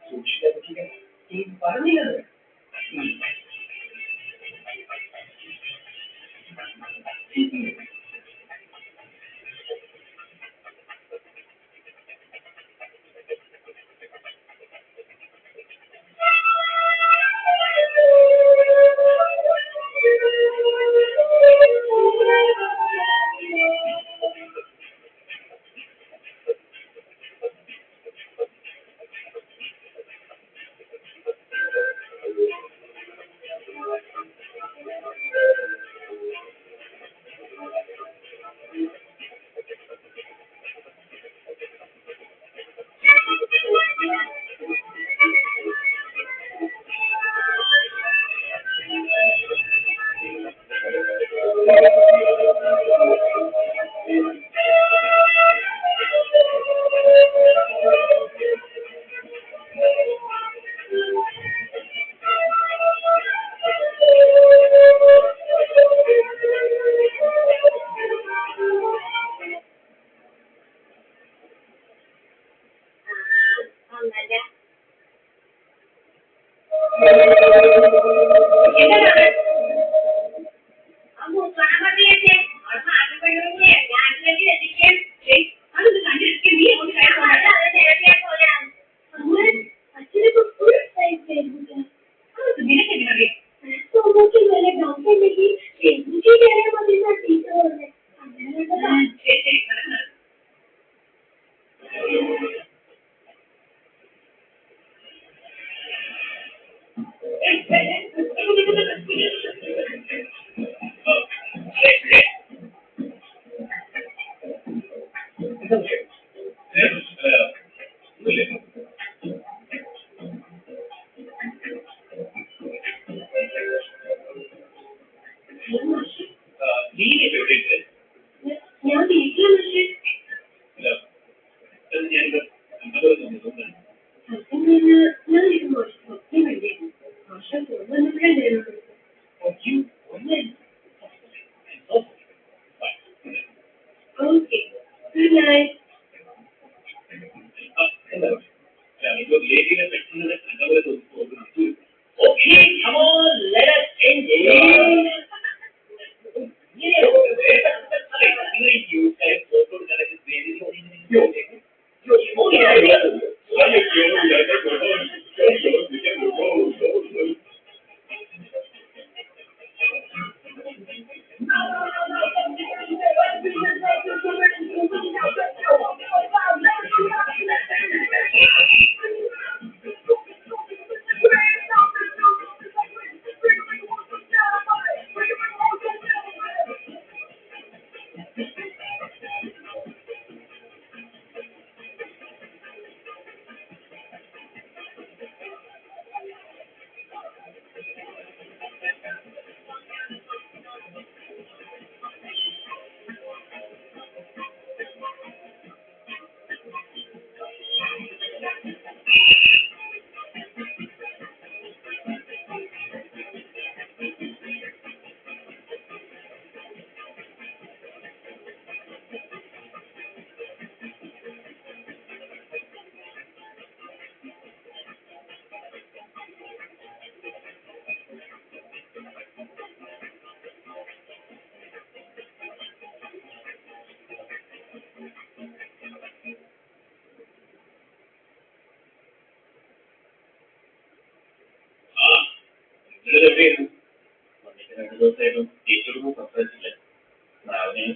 സൂക്ഷിക്കാൻ പറഞ്ഞില്ലത്.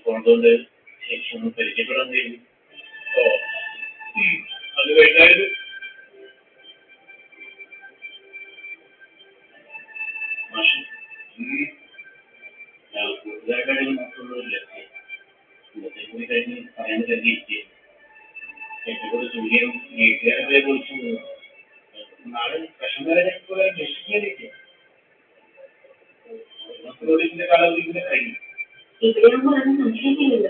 പോണതുകൊണ്ട് ശേഷം ഒന്ന് പരിചയപ്പെടാൻ കഴിയും. ഓ അത് കഴിഞ്ഞായിരുന്നു മാഷം കൂടുതലായിട്ട് മറ്റുള്ളവരില്ല. ഇന്നത്തെ കൂടി കഴിഞ്ഞ് പറയാൻ കരുതിയിരിക്കുകയും എന്നെക്കൂടെ ജോലിയും വീട്ടുകാരെ കുറിച്ചും നാളെ കഷമരെ പോലെ രക്ഷിക്കാതിരിക്കുക. ഇതിന്റെ കാലാവധി കഴിഞ്ഞു. ഇവിടെയാകുമ്പോൾ അത് സംശയിക്കുന്നില്ല.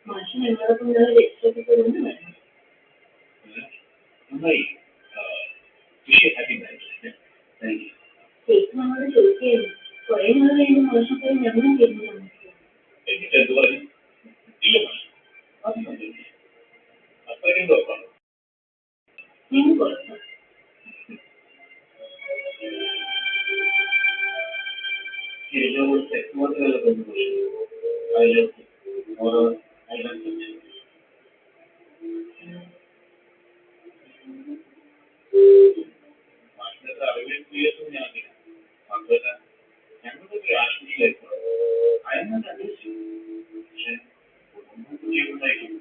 മാഷ് ഞങ്ങളൊപ്പം രക്ഷപ്പെട്ടു വരണം. നന്നായി. ചേച്ചി നമ്മളോട് ചോദിക്കുകയായിരുന്നു. കുറെ നാൾ കഴിഞ്ഞ് മാഷപ്പോയി ഞങ്ങളും തീരുമാനം. എന്നിട്ട് എന്ത് പറഞ്ഞു? ഇല്ല മാഷ്, അത് സംഭവിക്കില്ല. അത്രയും ഉറപ്പാണ്. ഞങ്ങൾ പുറത്ത് തിരിച്ചുകൊണ്ട് തെക്കുമോട്ടുകളിൽ കൊണ്ടുപോയി അതിലേക്ക് ഓരോ അതിനനുസരിച്ച് മറ്റൊക്കെ അറിവിൽ ഞാനില്ല മറ്റൊക്കെ ഞങ്ങളുടെ ആശുപത്രിയിലേക്ക് അതിനൊക്കെ അന്വേഷിച്ചു പക്ഷെ കുട്ടികളുണ്ടായിരിക്കും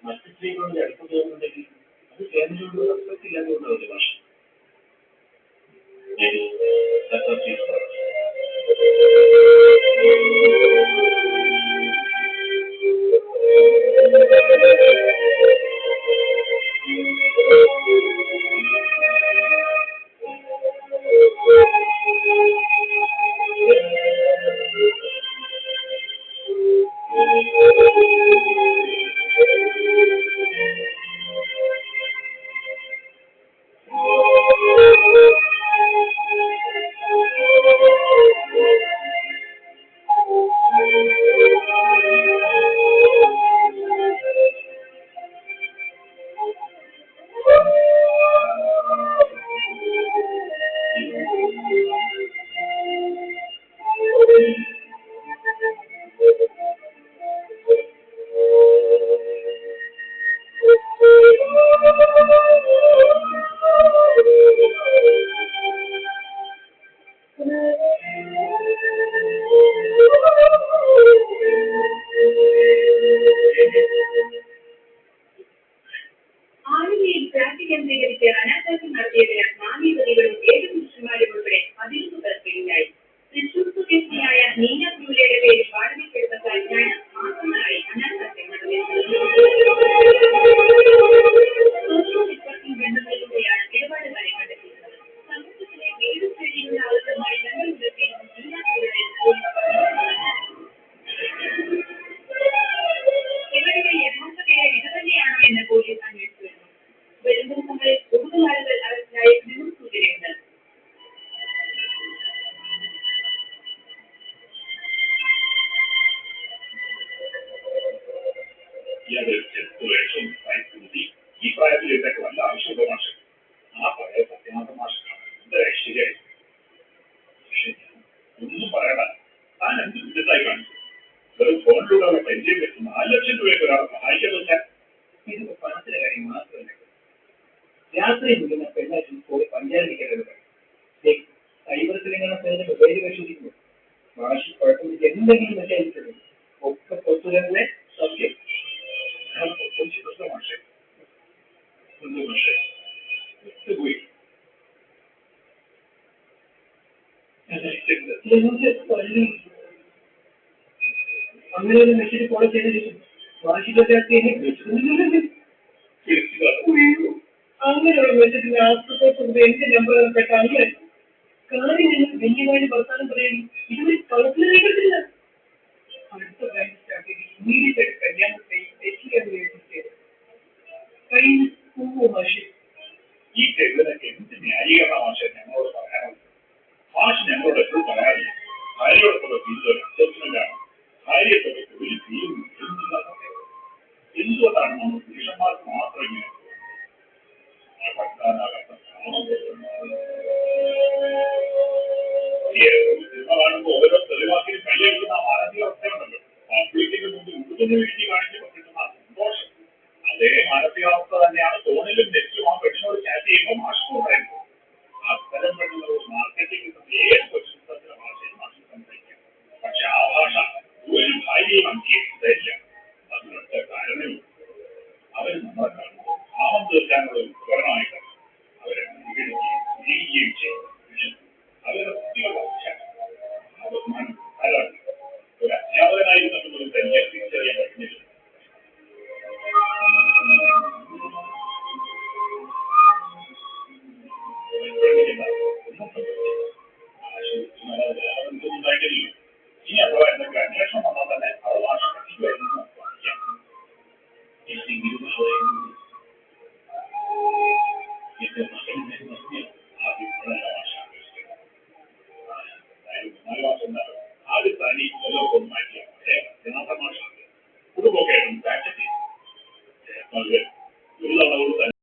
മറ്റു സ്ത്രീകളുടെ അടുത്ത് പോകുന്നുണ്ടെങ്കിൽ അത് കേന്ദ്രങ്ങളുടെ റെസ്പെക്ട് ഇല്ലാത്തതുകൊണ്ട് ഒരു ഭാഷ ആലുവയിൽ ഫ്ലാറ്റ് കേന്ദ്രീകരിച്ച് അനാഥാക്രം നടത്തിയതിന് 4 പ്രതികളും 7 പുരുഷന്മാരും ഉൾപ്പെടെ 11 പേർ പിടിയിലായി. തൃശൂർ സ്വദേശിയായ നീന ബ്രൂലയുടെ പേരിൽ വാടകയ്ക്കെടുത്ത ഫ്ലാറ്റിനാണ് മാസങ്ങളായി അനാഥാക്രം നടത്തിയത്. സോഷ്യൽ നെറ്റ്വർക്കിംഗ് ബന്ധങ്ങളിലൂടെയാണ് ഇടപാടുകാരെ കണ്ടെത്തിയത്. സമൂഹത്തിലെ വിവിധ ശ്രേണിയിലുള്ള ആളുകളുമായി ബന്ധമുണ്ടെന്നും നീന ബ്രൂലയുടെ ഇവരുടെ യഥാർത്ഥ പേര് ഇതുതന്നെയാണോ എന്ന് പോലീസ് അന്വേഷിച്ചു വരുന്നു. വരും ദിവസങ്ങളിൽ കൂടുതൽ ആളുകൾ അറസ്റ്റിലായി നിന്നും സൂചനയുണ്ട്. ഈ പ്രായത്തിൽ ഇതൊക്കെ വല്ല ആവശ്യമുള്ള മാഷ ആ പഴയ സത്യനാഥ മാഷാണ് എന്ത് ഐശ്വര്യായി പക്ഷെ ഒന്നും പറയണ്ട താൻ എന്ത് ബിസിനസ്സായി കാണിച്ചു വെറും ഫോണിലൂടെ അവരെ പരിചയം വെച്ച് 4 ലക്ഷം രൂപയ്ക്ക് ഒരാളെ സഹായിക്കാൻ വെച്ചാൽ ഇതിപ്പോ പണത്തിന്റെ കാര്യം മാത്രമല്ല രാത്രി മുഴുവൻ പെണ്ണാറ്റി പോയി പഞ്ചായത്തിക്കരുത് സൈബർസിലിങ്ങനെ പേര് മൊബൈൽ പരിശോധിക്കുന്നു ഭാഷ കുഴപ്പമില്ല എന്തെങ്കിലും മെസ്സേജ് ഒക്കെ പൊത്തുതന്നെ സത്യം മാഷെ ഒന്നും മാഷെ വിട്ടുപോയി പള്ളി അങ്ങനെ ഒരു മെസ്സേജ് ഫോളോ ചെയ്തിരിക്കും വാശിക്കൊക്കെ അങ്ങനെ ഒരു മെസ്സേജ് ആസ്പത്രി എന്റെ നമ്പർ പെട്ട അങ്ങനെ കാറിൽ നിന്ന് വെല്ലുവാഴി വർത്താനം പറയും ഇതുവരെ കളത്തിലേക്കില്ല അടുത്ത ബാങ്ക് സ്റ്റാർട്ട് ചെയ്ത് ഇമ്മീഡിയറ്റ് ആയിട്ട് കല്യാണത്തെ കഴിഞ്ഞ ഭാഷ ഈ തെരുവിനൊക്കെ എന്ത് ന്യായീകരണ മാഷ ഞങ്ങളോട് പറയാനുള്ളത് മാഷ് ഞങ്ങളോട് എപ്പോഴും പറയാറില്ല ഭാര്യയോടൊപ്പം ഒരു അസസ്മെന്റാണ് ഭാര്യയൊക്കെ തൊഴിൽ ചെയ്യും എന്തുകൊണ്ടാണ് നമ്മൾ പുരുഷന്മാർക്ക് മാത്രം ഇങ്ങനെ ഭർത്താനാകാത്ത സിനിമ കാണുമ്പോൾ ഓരോ തെളിവാക്കിയും കൈയടിക്കുന്ന ആ മാനസിക അവസ്ഥയുണ്ടല്ലോ പബ്ലിക്കിന്റെ മുമ്പിൽ ഉടുതുണി വീഴ്ച